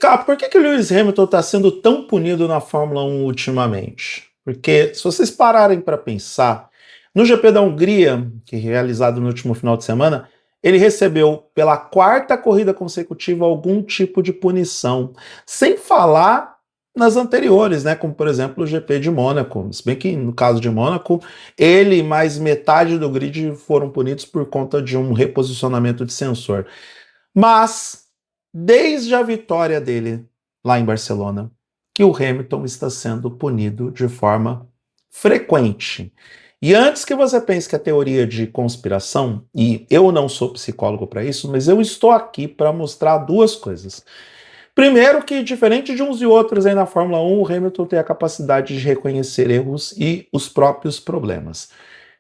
cá, por que o Lewis Hamilton está sendo tão punido na Fórmula 1 ultimamente? Porque, se vocês pararem para pensar, no GP da Hungria, que é realizado no último final de semana, ele recebeu pela quarta corrida consecutiva algum tipo de punição, sem falar nas anteriores, né? Como por exemplo o GP de Mônaco. Se bem que no caso de Mônaco, ele e mais metade do grid foram punidos por conta de um reposicionamento de sensor. Mas, desde a vitória dele lá em Barcelona, que o Hamilton está sendo punido de forma frequente. E antes que você pense que é teoria de conspiração, e eu não sou psicólogo para isso, mas eu estou aqui para mostrar duas coisas. Primeiro, que diferente de uns e outros aí na Fórmula 1, o Hamilton tem a capacidade de reconhecer erros e os próprios problemas.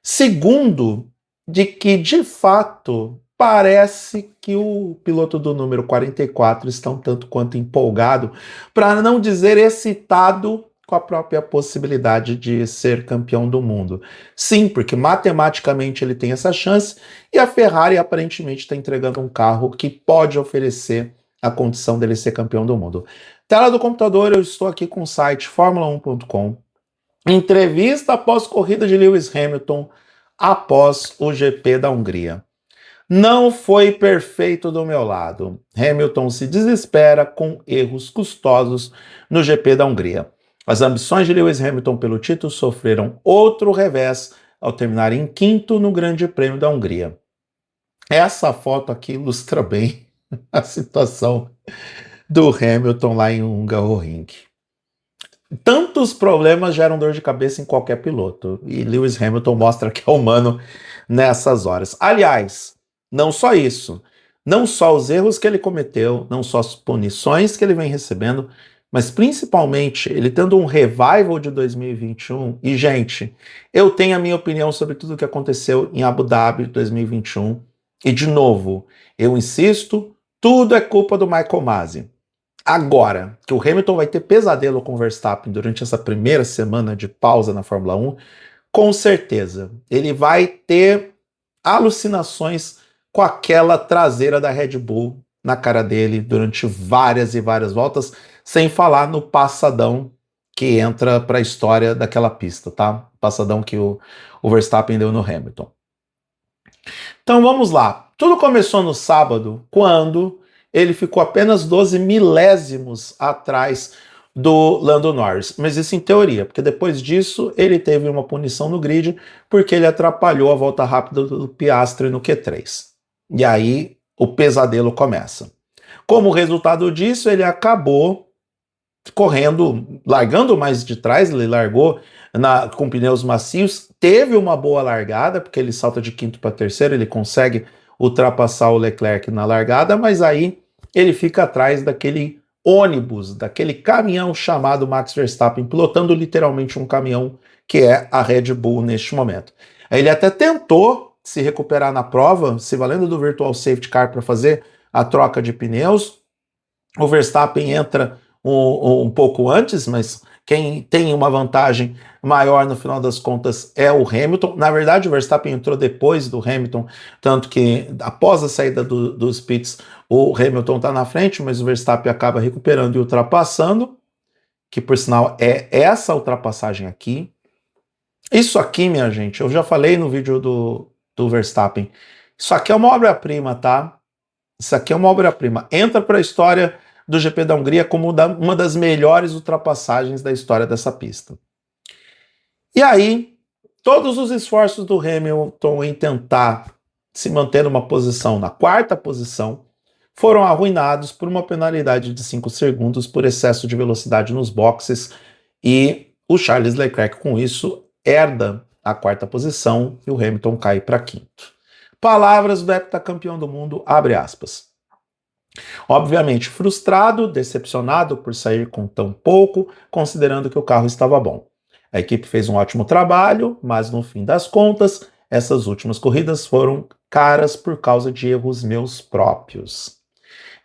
Segundo, de que de fato parece que o piloto do número 44 está um tanto quanto empolgado, para não dizer excitado, com a própria possibilidade de ser campeão do mundo. Sim, porque matematicamente ele tem essa chance e a Ferrari aparentemente está entregando um carro que pode oferecer a condição dele ser campeão do mundo. Tela do computador, eu estou aqui com o site Formula1.com. Entrevista após corrida de Lewis Hamilton após o GP da Hungria. Não foi perfeito do meu lado. Hamilton se desespera com erros custosos no GP da Hungria. As ambições de Lewis Hamilton pelo título sofreram outro revés ao terminar em quinto no Grande Prêmio da Hungria. Essa foto aqui ilustra bem a situação do Hamilton lá em Hungaroring. Tantos problemas geram dor de cabeça em qualquer piloto, e Lewis Hamilton mostra que é humano nessas horas. Aliás, não só isso, não só os erros que ele cometeu, não só as punições que ele vem recebendo, mas principalmente ele tendo um revival de 2021. E, gente, eu tenho a minha opinião sobre tudo o que aconteceu em Abu Dhabi 2021. E, de novo, eu insisto, tudo é culpa do Michael Masi. Agora, que o Hamilton vai ter pesadelo com o Verstappen durante essa primeira semana de pausa na Fórmula 1, com certeza. Ele vai ter alucinações com aquela traseira da Red Bull na cara dele durante várias e várias voltas, sem falar no passadão que entra para a história daquela pista, tá? Passadão que o Verstappen deu no Hamilton. Então vamos lá. Tudo começou no sábado, quando ele ficou apenas 12 milésimos atrás do Lando Norris. Mas isso em teoria, porque depois disso ele teve uma punição no grid porque ele atrapalhou a volta rápida do Piastri no Q3. E aí o pesadelo começa. Como resultado disso, ele acabou correndo, largando mais de trás, ele largou com pneus macios, teve uma boa largada, porque ele salta de quinto para terceiro, ele consegue ultrapassar o Leclerc na largada, mas aí ele fica atrás daquele ônibus, daquele caminhão chamado Max Verstappen, pilotando literalmente um caminhão que é a Red Bull neste momento. Ele até tentou se recuperar na prova, se valendo do Virtual Safety Car para fazer a troca de pneus. O Verstappen entra um pouco antes, mas quem tem uma vantagem maior no final das contas é o Hamilton. Na verdade, o Verstappen entrou depois do Hamilton, tanto que após a saída dos pits, o Hamilton está na frente, mas o Verstappen acaba recuperando e ultrapassando, que por sinal é essa ultrapassagem aqui. Isso aqui, minha gente, eu já falei no vídeo do Verstappen, isso aqui é uma obra-prima, tá? Isso aqui é uma obra-prima. Entra para a história do GP da Hungria como uma das melhores ultrapassagens da história dessa pista. E aí, todos os esforços do Hamilton em tentar se manter numa posição, na quarta posição, foram arruinados por uma penalidade de 5 segundos por excesso de velocidade nos boxes, e o Charles Leclerc, com isso, herda a quarta posição e o Hamilton cai para quinto. Palavras do heptacampeão do mundo, abre aspas. Obviamente frustrado, decepcionado por sair com tão pouco, considerando que o carro estava bom. A equipe fez um ótimo trabalho, mas no fim das contas, essas últimas corridas foram caras por causa de erros meus próprios.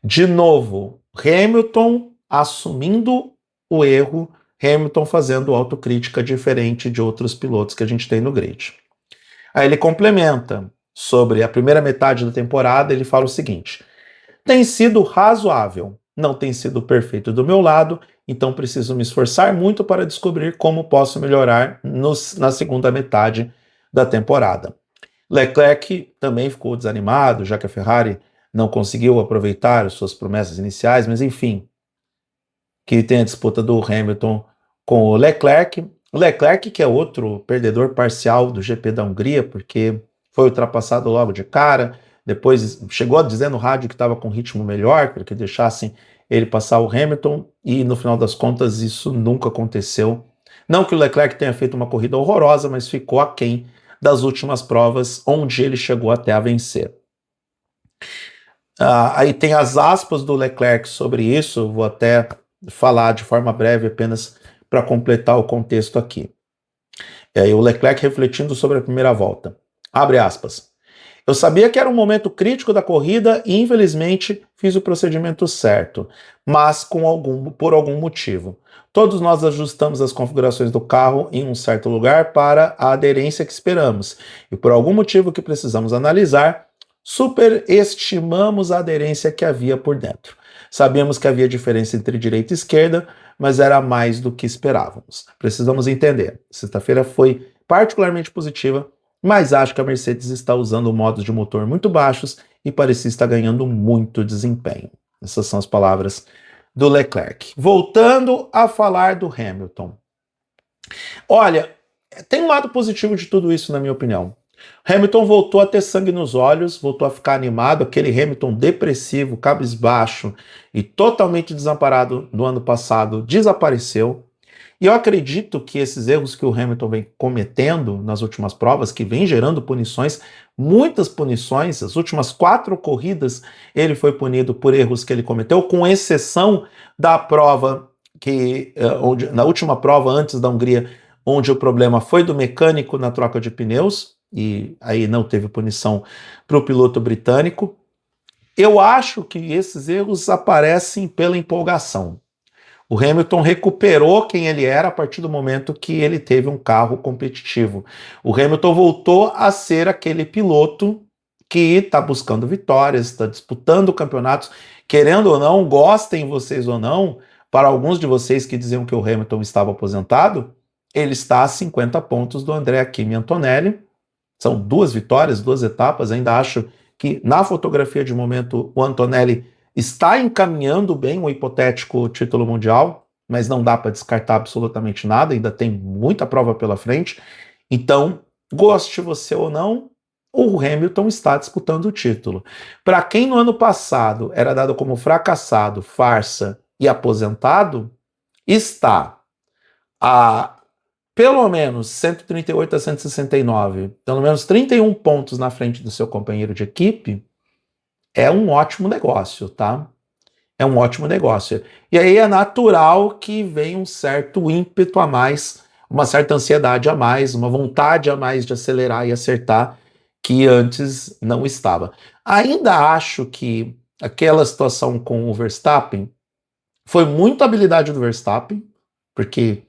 De novo, Hamilton assumindo o erro, Hamilton fazendo autocrítica diferente de outros pilotos que a gente tem no grid. Aí ele complementa sobre a primeira metade da temporada, ele fala o seguinte: tem sido razoável, não tem sido perfeito do meu lado, então preciso me esforçar muito para descobrir como posso melhorar na segunda metade da temporada. Leclerc também ficou desanimado, já que a Ferrari não conseguiu aproveitar as suas promessas iniciais, mas enfim, que tem a disputa do Hamilton com o Leclerc. O Leclerc, que é outro perdedor parcial do GP da Hungria, porque foi ultrapassado logo de cara, depois chegou a dizer no rádio que estava com ritmo melhor, para que deixassem ele passar o Hamilton, e no final das contas isso nunca aconteceu. Não que o Leclerc tenha feito uma corrida horrorosa, mas ficou aquém das últimas provas, onde ele chegou até a vencer. Aí tem as aspas do Leclerc sobre isso, vou até falar de forma breve apenas para completar o contexto aqui. O Leclerc refletindo sobre a primeira volta. Abre aspas. Eu sabia que era um momento crítico da corrida e, infelizmente, fiz o procedimento certo, mas por algum motivo. Todos nós ajustamos as configurações do carro em um certo lugar para a aderência que esperamos, e por algum motivo que precisamos analisar, superestimamos a aderência que havia por dentro. Sabíamos que havia diferença entre direita e esquerda, mas era mais do que esperávamos. Precisamos entender. Sexta-feira foi particularmente positiva, mas acho que a Mercedes está usando modos de motor muito baixos e parecia estar ganhando muito desempenho. Essas são as palavras do Leclerc. Voltando a falar do Hamilton. Olha, tem um lado positivo de tudo isso, na minha opinião. Hamilton voltou a ter sangue nos olhos, voltou a ficar animado, aquele Hamilton depressivo, cabisbaixo e totalmente desamparado do ano passado desapareceu. E eu acredito que esses erros que o Hamilton vem cometendo nas últimas provas, que vem gerando punições, muitas punições, as últimas 4 corridas ele foi punido por erros que ele cometeu, com exceção da prova na última prova antes da Hungria, onde o problema foi do mecânico na troca de pneus, e aí não teve punição para o piloto britânico. Eu acho que esses erros aparecem pela empolgação. O Hamilton recuperou quem ele era a partir do momento que ele teve um carro competitivo. O Hamilton voltou a ser aquele piloto que está buscando vitórias, está disputando campeonatos, querendo ou não, gostem vocês ou não, para alguns de vocês que diziam que o Hamilton estava aposentado, ele está a 50 pontos do Andrea Kimi Antonelli. São 2 vitórias, 2 etapas. Ainda acho que na fotografia de momento o Antonelli está encaminhando bem um hipotético título mundial, mas não dá para descartar absolutamente nada, ainda tem muita prova pela frente. Então, goste você ou não, o Hamilton está disputando o título. Para quem no ano passado era dado como fracassado, farsa e aposentado, está a pelo menos 138 a 169, pelo menos 31 pontos na frente do seu companheiro de equipe. É um ótimo negócio, tá? É um ótimo negócio. E aí é natural que venha um certo ímpeto a mais, uma certa ansiedade a mais, uma vontade a mais de acelerar e acertar que antes não estava. Ainda acho que aquela situação com o Verstappen foi muita habilidade do Verstappen, porque,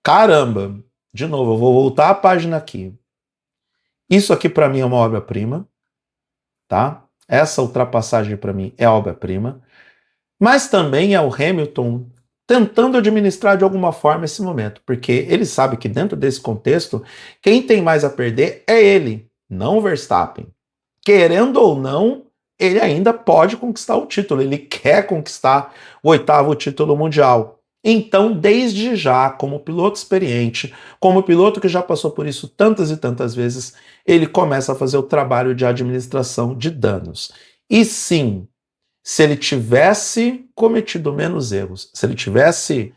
caramba, de novo, eu vou voltar a página aqui. Isso aqui para mim é uma obra-prima, tá? Essa ultrapassagem para mim é obra-prima, mas também é o Hamilton tentando administrar de alguma forma esse momento, porque ele sabe que dentro desse contexto, quem tem mais a perder é ele, não o Verstappen. Querendo ou não, ele ainda pode conquistar o título, ele quer conquistar o 8º título mundial. Então, desde já, como piloto experiente, como piloto que já passou por isso tantas e tantas vezes, ele começa a fazer o trabalho de administração de danos. E sim, se ele tivesse cometido menos erros, se ele tivesse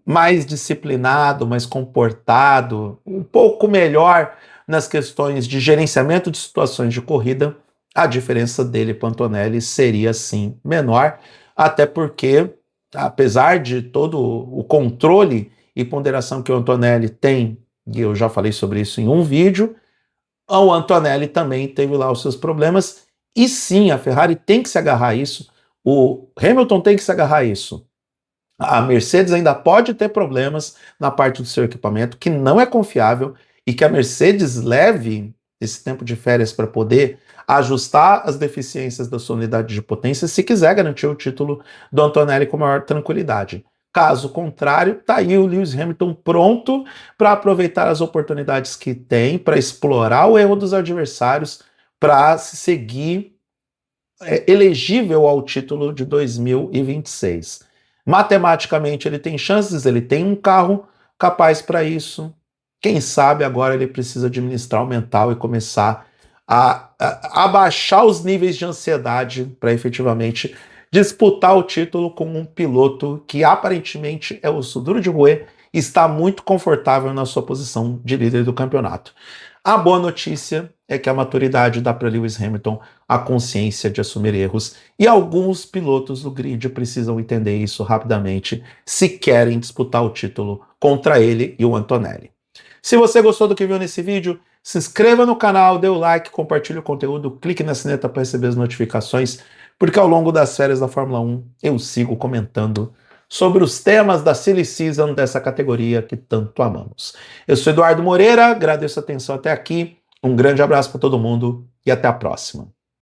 mais disciplinado, mais comportado, um pouco melhor nas questões de gerenciamento de situações de corrida, a diferença dele para o Antonelli seria sim menor, até porque, apesar de todo o controle e ponderação que o Antonelli tem, e eu já falei sobre isso em um vídeo, o Antonelli também teve lá os seus problemas, e sim, a Ferrari tem que se agarrar a isso, o Hamilton tem que se agarrar a isso. A Mercedes ainda pode ter problemas na parte do seu equipamento, que não é confiável, e que a Mercedes leve esse tempo de férias para poder ajustar as deficiências da sua unidade de potência se quiser garantir o título do Antonelli com maior tranquilidade. Caso contrário, tá aí o Lewis Hamilton pronto para aproveitar as oportunidades que tem, para explorar o erro dos adversários, para se seguir elegível ao título de 2026. Matematicamente ele tem chances, ele tem um carro capaz para isso. Quem sabe agora ele precisa administrar o mental e começar a abaixar os níveis de ansiedade para efetivamente disputar o título com um piloto que aparentemente é osso duro de roer e está muito confortável na sua posição de líder do campeonato. A boa notícia é que a maturidade dá para Lewis Hamilton a consciência de assumir erros, e alguns pilotos do grid precisam entender isso rapidamente se querem disputar o título contra ele e o Antonelli. Se você gostou do que viu nesse vídeo, se inscreva no canal, dê o like, compartilhe o conteúdo, clique na sineta para receber as notificações, porque ao longo das férias da Fórmula 1 eu sigo comentando sobre os temas da Silly Season dessa categoria que tanto amamos. Eu sou Eduardo Moreira, agradeço a atenção até aqui, um grande abraço para todo mundo e até a próxima.